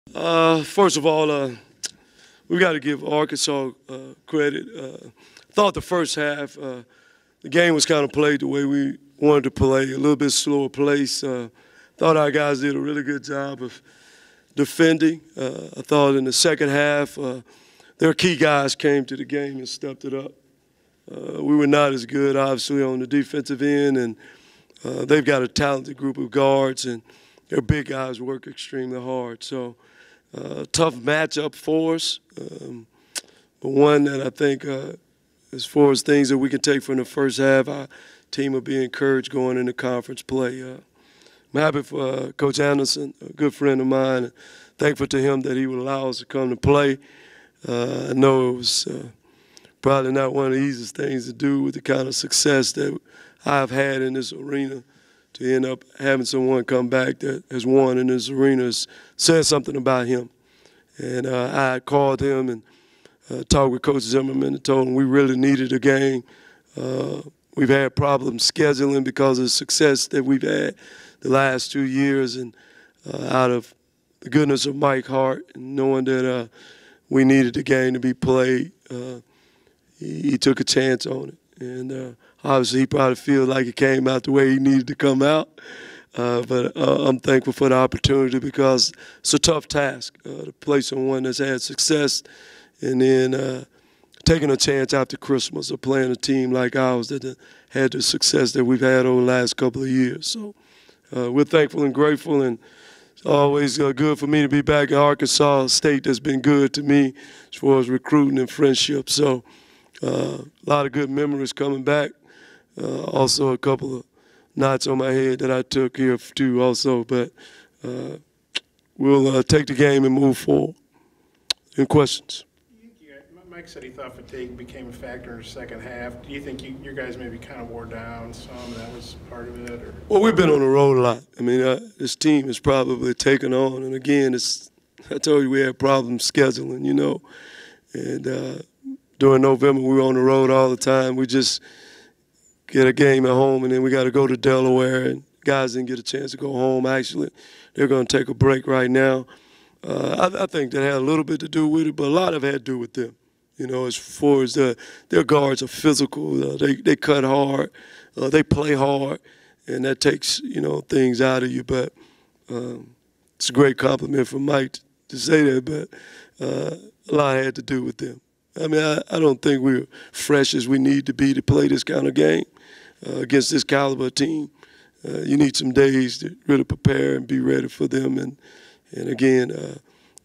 First of all, we got to give Arkansas credit. Thought the first half, the game was kind of played the way we wanted to play, a little bit slower pace. Thought our guys did a really good job of defending. I thought in the second half, their key guys came to the game and stepped it up. We were not as good, obviously, on the defensive end, and they've got a talented group of guards, and their big guys work extremely hard. So, tough matchup for us, but one that I think, as far as things that we can take from the first half, our team will be encouraged going into conference play. I'm happy for Coach Anderson, a good friend of mine. Thankful to him that he would allow us to come to play. I know it was probably not one of the easiest things to do with the kind of success that I've had in this arena. To end up having someone come back that has won in this arena says something about him. And I called him and talked with Coach Zimmerman and told him we really needed a game. We've had problems scheduling because of the success that we've had the last 2 years, and out of the goodness of Mike Hart and knowing that we needed the game to be played, he took a chance on it. And obviously he probably feels like it came out the way he needed to come out. But I'm thankful for the opportunity because it's a tough task to play someone that's had success and then taking a chance after Christmas of playing a team like ours that had the success that we've had over the last couple of years. So we're thankful and grateful, and it's always good for me to be back in Arkansas, a state that's been good to me as far as recruiting and friendship. So a lot of good memories coming back. Also a couple of knots on my head that I took here too also, but we'll take the game and move forward. Any questions? Mike said he thought fatigue became a factor in the second half. Do you think your guys maybe kind of wore down some? That was part of it? Or? Well, we've been on the road a lot. I mean, this team is probably taken on, and again, I told you we had problems scheduling, you know, and during November we were on the road all the time. We just get a game at home, and then we got to go to Delaware, and guys didn't get a chance to go home. Actually, they're going to take a break right now. I think that had a little bit to do with it, but a lot of it had to do with them. You know, as far as their guards are physical, they cut hard, they play hard, and that takes, you know, things out of you. But it's a great compliment from Mike to say that, but a lot had to do with them. I mean, I don't think we're fresh as we need to be to play this kind of game against this caliber team. You need some days to really prepare and be ready for them. And again,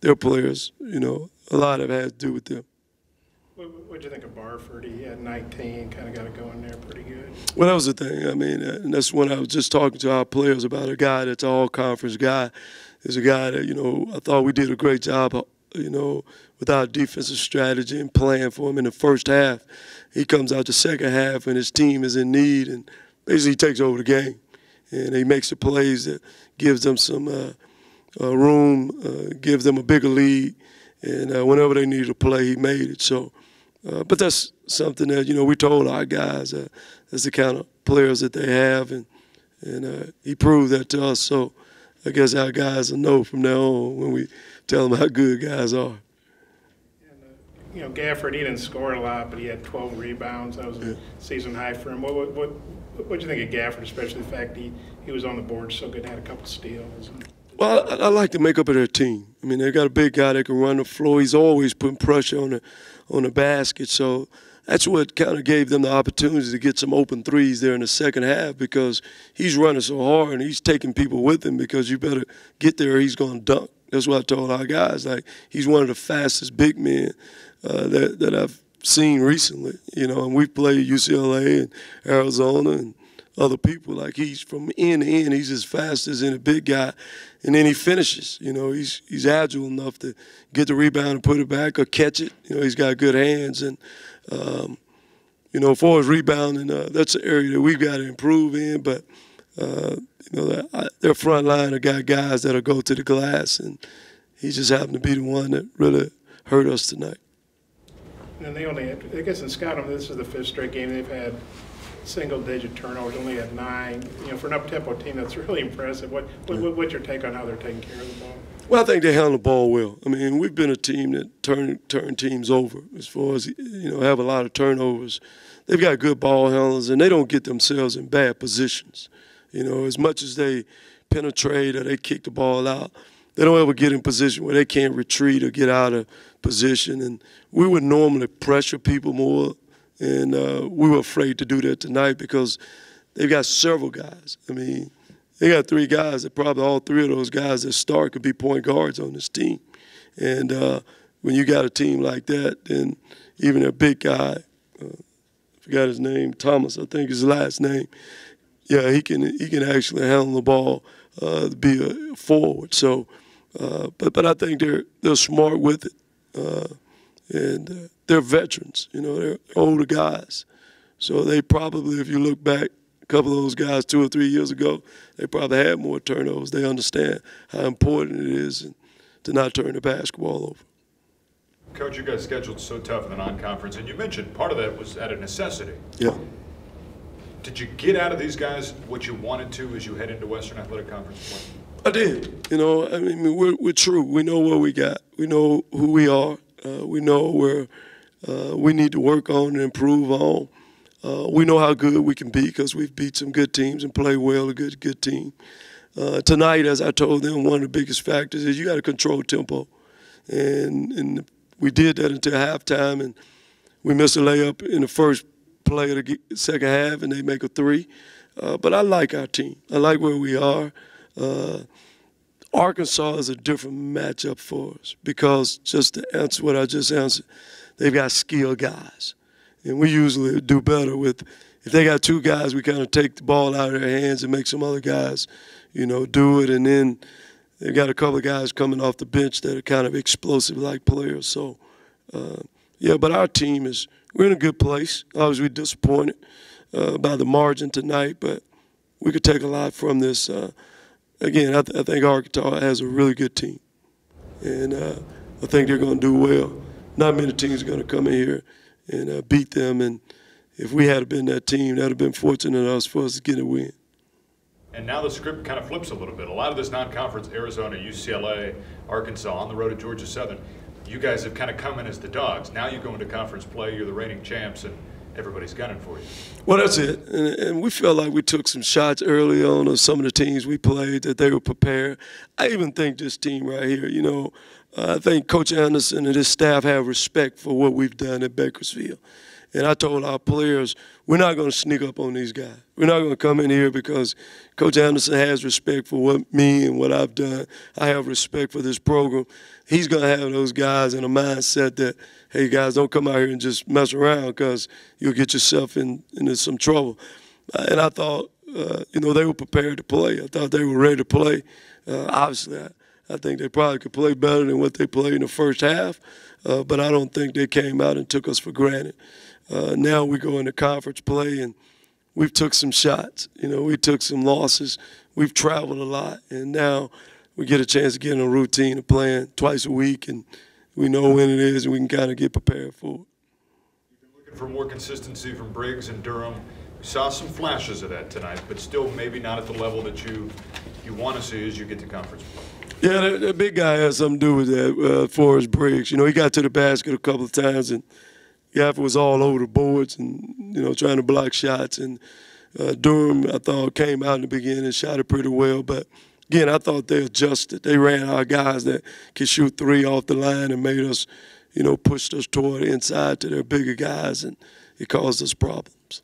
their players, you know, a lot of it has to do with them. What did you think of Barford? He had 19, kind of got it going there pretty good. Well, that was the thing. I mean, and that's when I was just talking to our players about a guy that's an all-conference guy. Is a guy that, you know, I thought we did a great job, you know, with our defensive strategy and playing for him in the first half. He comes out the second half and his team is in need, and basically takes over the game. And he makes the plays that gives them some room, gives them a bigger lead. And whenever they needed to play, he made it. So, but that's something that, you know, we told our guys that's the kind of players that they have, and he proved that to us. So I guess our guys will know from now on when we tell them how good guys are. And, you know, Gafford, he didn't score a lot, but he had 12 rebounds. That was a season high for him. What do you think of Gafford, especially the fact he was on the board so good and had a couple steals? Well, I like the makeup of their team. I mean, they got a big guy that can run the floor. He's always putting pressure on the basket. So that's what kind of gave them the opportunity to get some open threes there in the second half, because he's running so hard and he's taking people with him, because you better get there or he's going to dunk. That's what I told our guys. Like, he's one of the fastest big men that I've seen recently. You know, and we've played UCLA and Arizona and other people. Like, he's from end to end, he's as fast as any big guy. And then he finishes. You know, he's agile enough to get the rebound and put it back or catch it. You know, he's got good hands. And, you know, as far as rebounding, that's an area that we've got to improve in. But, you know, their front line have got guys that'll go to the glass. And he just happened to be the one that really hurt us tonight. And they only had, I guess in Scotland, this is the 5th straight game they've had single-digit turnovers, only at 9. You know, for an up-tempo team, that's really impressive. What's your take on how they're taking care of the ball? Well, I think they handle the ball well. I mean, we've been a team that turn teams over as far as, have a lot of turnovers. They've got good ball handlers, and they don't get themselves in bad positions. As much as they penetrate or they kick the ball out, they don't ever get in position where they can't retreat or get out of position. And we would normally pressure people more, and we were afraid to do that tonight because they've got several guys. I mean, they got 3 guys that probably all 3 of those guys that start could be point guards on this team. And when you got a team like that, then even a big guy, I forgot his name, Thomas, I think is his last name. Yeah, he can actually handle the ball, be a forward. So, but I think they're smart with it, and they're veterans. They're older guys. So they probably, if you look back, a couple of those guys 2 or 3 years ago, they probably had more turnovers. They understand how important it is to not turn the basketball over. Coach, you guys scheduled so tough in the non-conference, and you mentioned part of that was out of necessity. Yeah. Did you get out of these guys what you wanted to as you head into Western Athletic Conference play? I did. I mean, we're true. We know what we got. We know who we are. We know where we need to work on and improve on. We know how good we can be because we've beat some good teams and played well, a good team. Tonight, as I told them, one of the biggest factors is you got to control tempo. And we did that until halftime, and we missed a layup in the first play of the second half, and they make a 3. But I like our team. I like where we are. Arkansas is a different matchup for us because, just to answer what I just answered, they've got skilled guys. And we usually do better with, if they got 2 guys, we kind of take the ball out of their hands and make some other guys, do it. And then they've got a couple of guys coming off the bench that are kind of explosive-like players. So, yeah, but our team we're in a good place. Obviously, we're disappointed by the margin tonight, but we could take a lot from this. Again, I think Arkansas has a really good team, and I think they're going to do well. Not many teams are going to come in here and beat them, and if we had been that team, that would have been fortunate for us to get a win. And now the script kind of flips a little bit. A lot of this non-conference, Arizona, UCLA, Arkansas, on the road to Georgia Southern, you guys have kind of come in as the dogs. Now you go into conference play, you're the reigning champs, and everybody's gunning for you. Well, that's it. And we felt like we took some shots early on some of the teams we played that they were prepared. I even think this team right here, I think Coach Anderson and his staff have respect for what we've done at Bakersfield. And I told our players, we're not going to sneak up on these guys. We're not going to come in here because Coach Anderson has respect for what me and what I've done. I have respect for this program. He's going to have those guys in a mindset that, hey, guys, don't come out here and just mess around because you'll get yourself into some trouble. And I thought, they were prepared to play. I thought they were ready to play. Obviously, I think they probably could play better than what they played in the first half, but I don't think they came out and took us for granted. Now we go into conference play, and we've took some shots. We took some losses. We've traveled a lot, and now we get a chance to get in a routine of playing twice a week, and we know when it is, and we can kind of get prepared for it. You've been looking for more consistency from Briggs and Durham. We saw some flashes of that tonight, but still maybe not at the level that you want to see as you get to conference play. Yeah, that big guy has something to do with that, Forrest Briggs. He got to the basket a couple of times, and Gaffer was all over the boards and, trying to block shots. And Durham, I thought, came out in the beginning and shot it pretty well. But, again, I thought they adjusted. They ran our guys that could shoot 3 off the line and made us, pushed us toward the inside to their bigger guys, and it caused us problems.